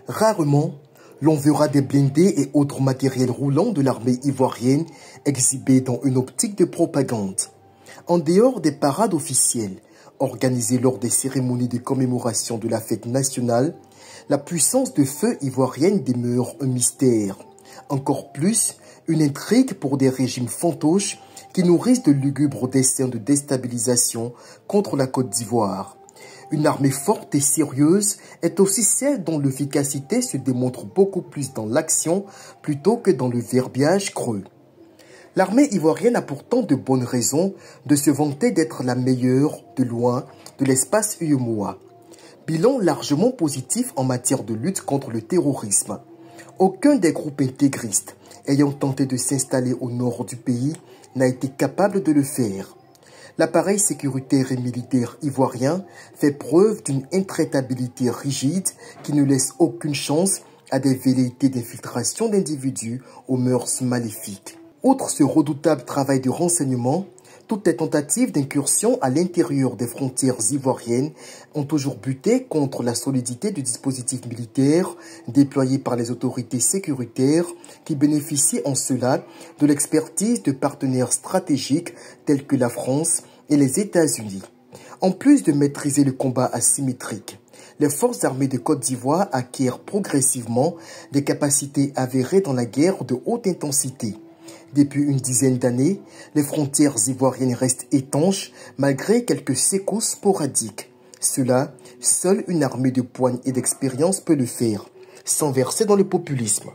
Rarement, l'on verra des blindés et autres matériels roulants de l'armée ivoirienne exhibés dans une optique de propagande. En dehors des parades officielles, organisées lors des cérémonies de commémoration de la fête nationale, la puissance de feu ivoirienne demeure un mystère. Encore plus, une intrigue pour des régimes fantoches qui nourrissent de lugubres desseins de déstabilisation contre la Côte d'Ivoire. Une armée forte et sérieuse est aussi celle dont l'efficacité se démontre beaucoup plus dans l'action plutôt que dans le verbiage creux. L'armée ivoirienne a pourtant de bonnes raisons de se vanter d'être la meilleure, de loin, de l'espace UEMOA. Bilan largement positif en matière de lutte contre le terrorisme. Aucun des groupes intégristes ayant tenté de s'installer au nord du pays n'a été capable de le faire. L'appareil sécuritaire et militaire ivoirien fait preuve d'une intraitabilité rigide qui ne laisse aucune chance à des velléités d'infiltration d'individus aux mœurs maléfiques. Outre ce redoutable travail de renseignement, toutes les tentatives d'incursion à l'intérieur des frontières ivoiriennes ont toujours buté contre la solidité du dispositif militaire déployé par les autorités sécuritaires qui bénéficient en cela de l'expertise de partenaires stratégiques tels que la France et les États-Unis. En plus de maîtriser le combat asymétrique, les forces armées de Côte d'Ivoire acquièrent progressivement des capacités avérées dans la guerre de haute intensité. Depuis une dizaine d'années, les frontières ivoiriennes restent étanches malgré quelques secousses sporadiques. Cela, seule une armée de poigne et d'expérience peut le faire, sans verser dans le populisme.